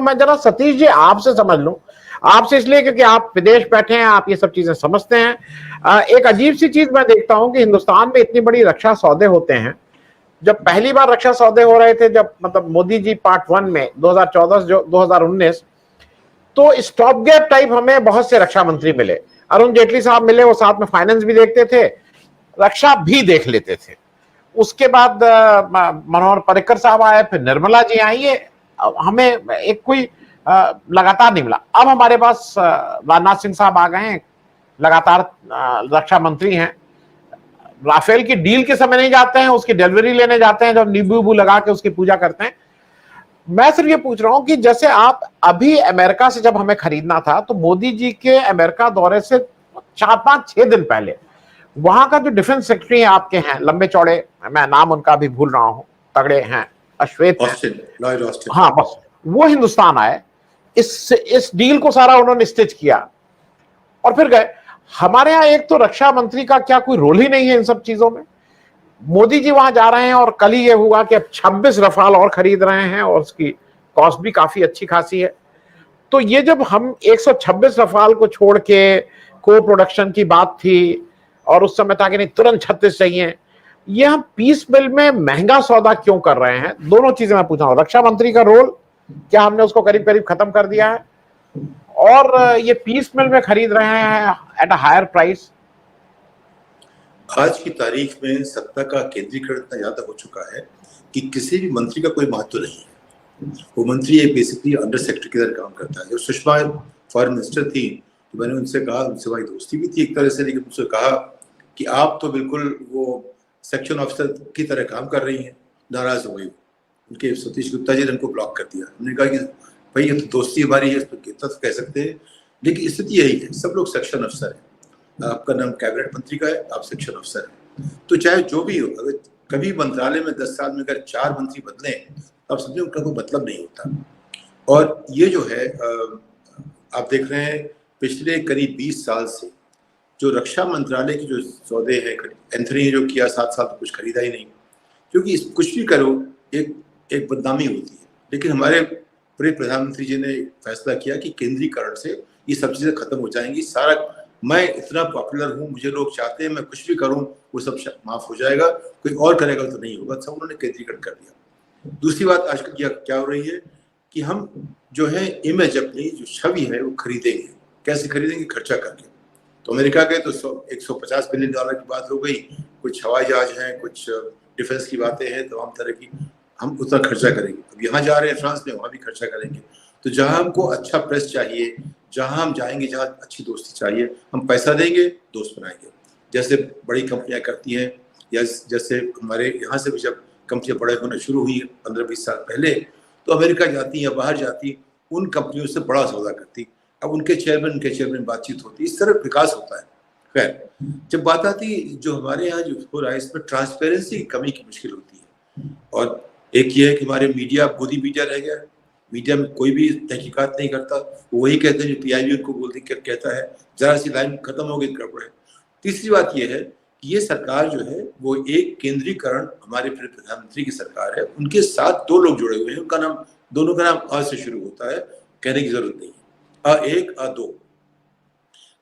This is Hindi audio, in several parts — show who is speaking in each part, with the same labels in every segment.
Speaker 1: मैं जरा सतीश जी आपसे समझ लूं, आपसे इसलिए क्योंकि आप विदेश बैठे हैं, आप ये सब चीजें समझते हैं। एक अजीब सी चीज मैं देखता हूं कि हिंदुस्तान में इतनी बड़ी रक्षा सौदे होते हैं। जब पहली बार रक्षा सौदे हो रहे थे, जब मतलब मोदी जी पार्ट 1 में 2014 जो 2019, तो स्टॉप गैप टाइप हमें बहुत से रक्षा मंत्री मिले। अरुण जेटली साहब मिले, वो साथ में फाइनेंस भी देखते थे, रक्षा भी देख लेते थे। उसके बाद मनोहर पर्रिकर साहब आए, फिर निर्मला जी आई। ये हमें एक कोई लगातार नहीं मिला। अब हमारे पास राजनाथ सिंह साहब आ गए हैं, लगातार रक्षा मंत्री हैं। राफेल की डील के समय नहीं जाते हैं, उसकी डिलीवरी लेने जाते हैं, जब नींबू लगा के उसकी पूजा करते हैं। मैं सिर्फ ये पूछ रहा हूं कि जैसे आप अभी अमेरिका से जब हमें खरीदना था, तो मोदी जी के अमेरिका दौरे से 4-5-6 दिन पहले वहां का जो डिफेंस सेक्रेटरी है आपके हैं, लंबे चौड़े, मैं नाम उनका भी भूल रहा हूं, तगड़े हैं, अश्वेत
Speaker 2: लॉयड ऑस्टिन,
Speaker 1: हाँ बस, वो हिंदुस्तान आए। इस डील को सारा उन्होंने स्टिच किया और फिर गए। हमारे यहाँ एक तो रक्षा मंत्री का क्या कोई रोल ही नहीं है इन सब चीजों में। मोदी जी वहां जा रहे हैं और कल ही ये हुआ कि अब 26 रफाल और खरीद रहे हैं और उसकी कॉस्ट भी काफी अच्छी खासी है। तो ये जब हम 126 रफाल को छोड़ के को प्रोडक्शन की बात थी और उस समय था कि नहीं तुरंत 36 चाहिए, ये हम पीस मिल में महंगा सौदा क्यों कर रहे हैं? दोनों चीजें मैं पूछ रहा हूं, रक्षा मंत्री का रोल क्या हमने उसको करीब करीब खत्म कर दिया है, और ये पीस मिल में खरीद रहे हैं एट अ हायर प्राइस।
Speaker 2: आज की तारीख में सत्ता का केंद्रीकरण इतना ज्यादा हो चुका है कि किसी भी मंत्री का कोई महत्व नहीं है। वो मंत्री एक बेसिकली अंडर सेक्रेटरी की तरह काम करता है। जब सुषमा फॉरेन मिनिस्टर थी तो मैंने उनसे कहा, उनसे हमारी दोस्ती भी थी एक तरह से, लेकिन उनसे कहा कि आप तो बिल्कुल वो सेक्शन ऑफिसर की तरह काम कर रही हैं। नाराज हो गई, उनके सतीश गुप्ता जी ने उनको ब्लॉक कर दिया। हमने कहा कि भाई ये तो दोस्ती हमारी है, इस पर कितना तो कह सकते हैं, लेकिन स्थिति यही है, सब लोग सेक्शन अफसर हैं। आपका नाम कैबिनेट मंत्री का है, आप सेक्शन अफसर हैं। तो चाहे जो भी हो, अगर कभी मंत्रालय में 10 साल में अगर 4 मंत्री बदले तो आप समझे उनका कोई मतलब नहीं होता। और ये जो है आप देख रहे हैं पिछले करीब 20 साल से जो रक्षा मंत्रालय की जो सौदे हैं, एंथनी ने जो किया 7 साल तो कुछ खरीदा ही नहीं, क्योंकि कुछ भी करो एक बदनामी होती है। लेकिन हमारे पूरे प्रधानमंत्री जी ने फैसला किया कि केंद्रीकरण से ये सब चीजें खत्म हो जाएंगी। सारा मैं इतना पॉपुलर हूँ, मुझे लोग चाहते हैं, मैं कुछ भी करूँ वो सब माफ हो जाएगा, कोई और करेगा तो नहीं होगा, सब उन्होंने केंद्रीकरण कर दिया। दूसरी बात आजकल क्या हो रही है कि हम जो है इमेज, अपनी जो छवि है वो खरीदेंगे। कैसे खरीदेंगे? खर्चा करके। तो अमेरिका गए तो $150 बिलियन की बात हो गई, कुछ हवाई जहाज हैं, कुछ डिफेंस की बातें हैं, तमाम तरह की, हम उतना खर्चा करेंगे। अब यहाँ जा रहे हैं फ्रांस में, वहाँ भी खर्चा करेंगे। तो जहाँ हमको अच्छा प्रेस चाहिए, जहाँ हम जाएंगे, जहाँ अच्छी दोस्ती चाहिए, हम पैसा देंगे, दोस्त बनाएंगे। जैसे बड़ी कंपनियां करती हैं, या जैसे हमारे यहाँ से भी जब कंपनियां बड़े होना शुरू हुई 15-20 साल पहले, तो अमेरिका जाती या बाहर जाती, उन कंपनियों से बड़ा सौदा करती। अब उनके चेयरमैन बातचीत होती, इस तरह विकास होता है। खैर, जब बात आती जो हमारे यहाँ जो हो रहा है, इसमें ट्रांसपेरेंसी की कमी की मुश्किल होती है। और एक ये है कि हमारे मीडिया गोदी मीडिया रह गया है, मीडिया में कोई भी तहकीकात नहीं करता, वो वही कहते हैं जो पीआईबी उनको बोलती कहता है, जरा सी लाइन खत्म हो गई गड़बड़ है। तीसरी बात ये है कि ये सरकार जो है वो एक केंद्रीकरण, हमारे प्रधानमंत्री की सरकार है, उनके साथ 2 लोग जुड़े हुए हैं, उनका नाम, दोनों का नाम अ से शुरू होता है, कहने की जरूरत नहीं है। A1 A2,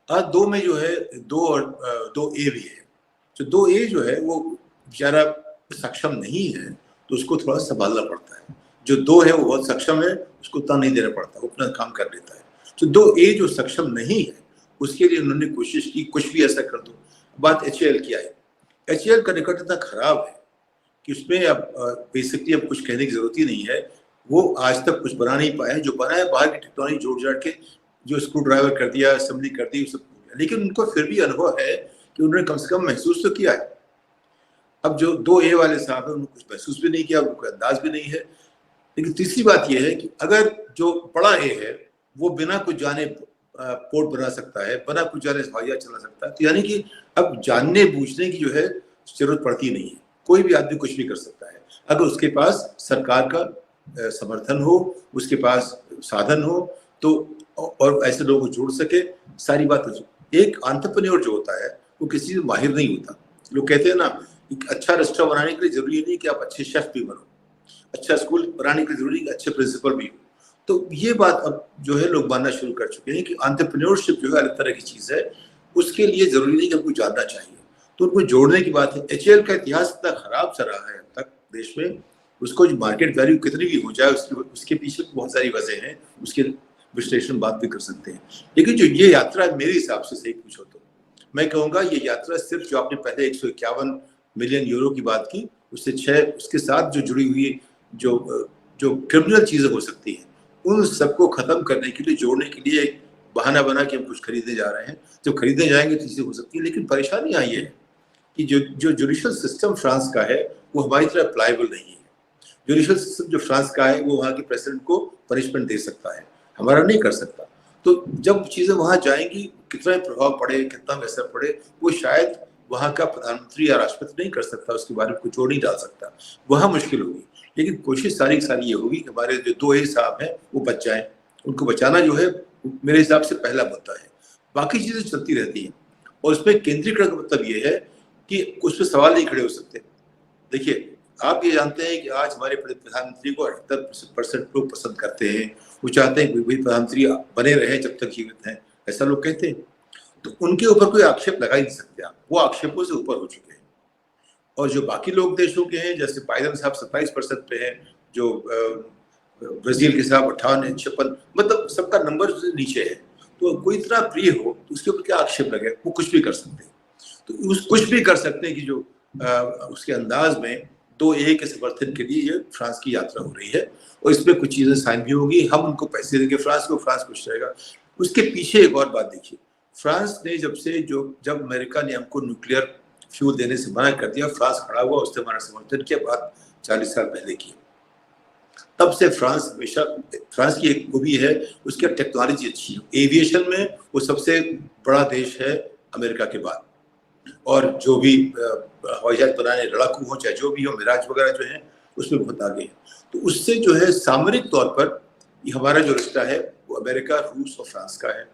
Speaker 2: A2 में जो है 2 और 2A भी है। जो 2A जो है वो बेचारा सक्षम नहीं है, तो उसको थोड़ा संभालना पड़ता है। जो 2 है वो बहुत सक्षम है, उसको उतना नहीं देना पड़ता, वो अपना काम कर लेता है। तो 2A जो सक्षम नहीं है, उसके लिए उन्होंने कोशिश की कुछ भी ऐसा कर दो। बात HAL की आई। HAL का रिकॉर्ड इतना खराब है कि उसमें अब बेसिकली अब कुछ कहने की जरूरत ही नहीं है। वो आज तक कुछ बना नहीं पाए। जो बना है बाहर की टेक्नोलॉजी जोड़ जाड़ के, जो स्क्रू ड्राइवर कर दिया, असेंबली कर दी, सब। लेकिन उनको फिर भी अनुभव है कि उन्होंने कम से कम महसूस तो किया है। अब जो 2A वाले साहब है, उन्होंने कुछ महसूस भी नहीं किया, उनको अंदाज भी नहीं है। लेकिन तीसरी बात यह है कि अगर जो बड़ा A है वो बिना कुछ जाने पोर्ट बना सकता है, बिना कुछ जाने हवाई जहाज चला सकता है, तो यानी कि अब जानने बूझने की जो है जरूरत पड़ती नहीं है। कोई भी आदमी कुछ भी कर सकता है अगर उसके पास सरकार का समर्थन हो, उसके पास साधन हो, तो और ऐसे लोगों को जोड़ सके, सारी बात हो। एक एंटरप्रेन्योर जो होता है वो किसी में माहिर नहीं होता। लोग कहते हैं ना, एक अच्छा रेस्टोरेंट बनाने के लिए जरूरी नहीं कि आप अच्छे शेफ भी बनो, अच्छा स्कूल बनाने के लिए जरूरी कि अच्छे प्रिंसिपल भी हो। तो ये बात अब जो है लोग मानना शुरू कर चुके हैं कि एंटरप्रेन्योरशिप जो है अलग तरह की चीज है, उसके लिए जरूरी नहीं कि हमको जानना चाहिए, तो उनको जोड़ने की बात है। एचएएल का इतिहास इतना खराब सा रहा है अब तक देश में, उसको जो मार्केट वैल्यू कितनी भी हो जाए उसके पीछे बहुत सारी वजह हैं, उसके विश्लेषण बात भी कर सकते हैं। लेकिन जो ये यात्रा मेरे हिसाब से सही पूछो तो मैं कहूँगा ये यात्रा सिर्फ जो आपने पहले 151 मिलियन यूरो की बात की, उसके साथ जो जुड़ी हुई जो क्रिमिनल चीजें हो सकती हैं उन सबको खत्म करने के लिए, जोड़ने के लिए एक बहाना बना कि हम कुछ खरीदने जा रहे हैं। जब खरीदने जाएंगे तो चीजें हो सकती है, लेकिन परेशानी आई है कि जो जुडिशियल सिस्टम फ्रांस का है वो हमारी तरह अप्लाइबल नहीं है। जुडिशियल सिस्टम जो फ्रांस का है वो वहाँ के प्रेसिडेंट को पनिशमेंट दे सकता है, हमारा नहीं कर सकता। तो जब चीजें वहां जाएंगी, कितना प्रभाव पड़े, कितना असर पड़े, वो शायद वहां का प्रधानमंत्री या राष्ट्रपति नहीं कर सकता, उसके बारे में कुछ जोड़ नहीं डाल सकता, वहां मुश्किल होगी। लेकिन कोशिश सारी ये होगी कि हमारे जो 2A साहब हैं वो बच जाएं। उनको बचाना जो है मेरे हिसाब से पहला मुद्दा है। बाकी चीजें चलती रहती हैं और उसमें केंद्रीकरण का मतलब ये है कि उस पर सवाल नहीं खड़े हो सकते। देखिए, आप ये जानते हैं कि आज हमारे प्रधानमंत्री को 78% लोग पसंद करते हैं, वो चाहते हैं कि वही प्रधानमंत्री बने रहे जब तक जीवित हैं, ऐसा लोग कहते हैं। तो उनके ऊपर कोई आक्षेप लगा ही नहीं सकते आप, वो आक्षेपों से ऊपर हो चुके हैं। और जो बाकी लोग देशों के हैं, जैसे बाइडेन साहब 27% पे हैं, जो ब्राजील के साहब 58, 56, मतलब सबका नंबर नीचे है। तो कोई इतना प्रिय हो तो उसके ऊपर क्या आक्षेप लगे, वो कुछ भी कर सकते हैं। तो उस कुछ भी कर सकते हैं कि जो उसके अंदाज में 2A के समर्थन के लिए ये फ्रांस की यात्रा हो रही है और इसमें कुछ चीजें साइन भी होगी, हम उनको पैसे देंगे फ्रांस को, फ्रांस खुश रहेगा। उसके पीछे एक और बात देखिए, फ्रांस ने जब अमेरिका ने हमको न्यूक्लियर फ्यूल देने से मना कर दिया, फ्रांस खड़ा हुआ, उसने हमारा समर्थन किया, बात 40 साल पहले की। तब से फ्रांस हमेशा, फ्रांस की एक खूबी है उसकी टेक्नोलॉजी अच्छी है, एविएशन में वो सबसे बड़ा देश है अमेरिका के बाद। और जो भी हवाई जहाज बनाने, लड़ाकू हो चाहे जो भी हो, मिराज वगैरह जो है उसमें बहुत आगे है। तो उससे जो है सामरिक तौर पर ये हमारा जो रिश्ता है वो अमेरिका, रूस और फ्रांस का है।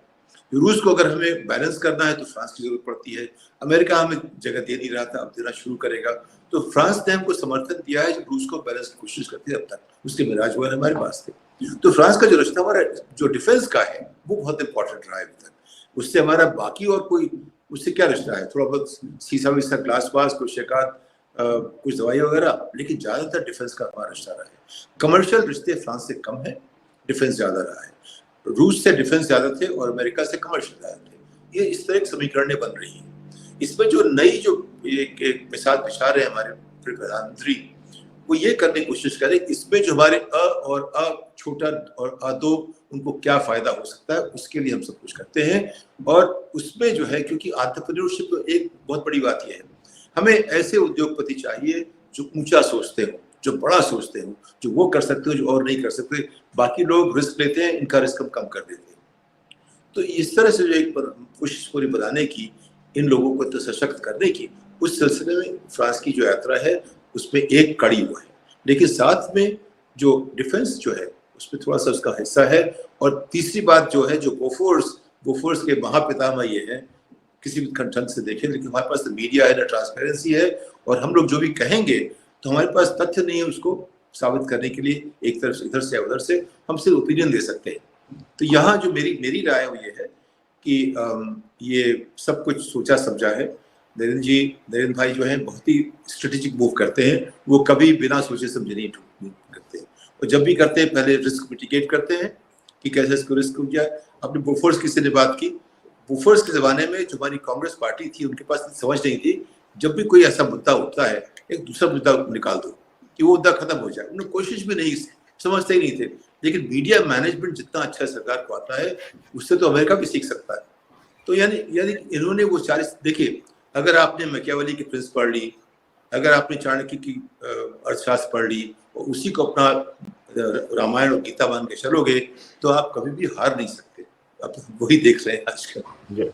Speaker 2: रूस को अगर हमें बैलेंस करना है तो फ्रांस की जरूरत पड़ती है। अमेरिका हमें जगह दे नहीं रहा था, अब देना शुरू करेगा। तो फ्रांस ने हमको समर्थन दिया है, जब रूस को बैलेंस की कोशिश करती है, अब तक उसके मिराज वगैरह हमारे पास थे। तो फ्रांस का जो रिश्ता हमारा जो डिफेंस का है वो बहुत इंपॉर्टेंट रहा है अभी तक। उससे हमारा बाकी और कोई उससे क्या रिश्ता है, थोड़ा बहुत सीसा वीसा ग्लास वास, कुछ शिकायत, कुछ दवाई वगैरह, लेकिन ज्यादातर डिफेंस का हमारा रिश्ता रहा है। कमर्शियल रिश्ते फ्रांस से कम है, डिफेंस ज्यादा रहा है। रूस से डिफेंस ज्यादा थे और अमेरिका से कमर्शियल ज्यादा थे। ये इस तरह की समीकरणें बन रही हैं। इसमें जो नई जो एक मिसाल बिछा रहे हैं हमारे प्रधानमंत्री, वो ये करने की कोशिश करें इसमें जो हमारे और छोटा और दो, उनको क्या फायदा हो सकता है, उसके लिए हम सब कुछ करते हैं। और उसमें जो है, क्योंकि एंटरप्रेन्योरशिप तो एक बहुत बड़ी बात यह है, हमें ऐसे उद्योगपति चाहिए जो ऊंचा सोचते हो, जो बड़ा सोचते हो, जो वो कर सकते हो जो और नहीं कर सकते। बाकी लोग रिस्क लेते हैं, इनका रिस्क हम कम कर देते हैं। तो इस तरह से जो एक कोशिश पूरी बनाने की, इन लोगों को तो सशक्त करने की, उस सिलसिले में फ्रांस की जो यात्रा है उसमें एक कड़ी हुआ है। लेकिन साथ में जो डिफेंस जो है उसमें थोड़ा सा उसका हिस्सा है। और तीसरी बात जो है, जो बोफोर्स के महापितामह ये है, किसी भी ढंग से देखें, लेकिन हमारे पास तो मीडिया है ना, ट्रांसपेरेंसी है, और हम लोग जो भी कहेंगे तो हमारे पास तथ्य नहीं है उसको साबित करने के लिए, एक तरफ से इधर से या उधर से हम सिर्फ ओपिनियन दे सकते हैं। तो यहाँ जो मेरी राय वो ये है कि ये सब कुछ सोचा समझा है। नरेंद्र भाई जो है बहुत ही स्ट्रेटेजिक मूव करते हैं, वो कभी बिना सोचे समझे नहीं करते, और जब भी करते हैं पहले रिस्क मिटिगेट करते हैं कि कैसे इसको रिस्क हो जाए। अपने बोफोर्स किसी ने बात की, बोफोर्स के ज़माने में जो हमारी कांग्रेस पार्टी थी उनके पास समझ नहीं थी, जब भी कोई ऐसा मुद्दा उठता है एक दूसरा मुद्दा निकाल दो कि वो मुद्दा खत्म हो जाए। उन्होंने कोशिश भी नहीं, समझते ही नहीं थे। लेकिन मीडिया मैनेजमेंट जितना अच्छा सरकार को आता है, उससे तो अमेरिका भी सीख सकता है। तो यानी इन्होंने वो 40, देखिए, अगर आपने मैकियावेली की प्रिंस पढ़ ली, अगर आपने चाणक्य की अर्थशास्त्र पढ़ ली और उसी को अपना रामायण और गीता मान के चलोगे तो आप कभी भी हार नहीं सकते। अब वही देख रहे हैं आजकल।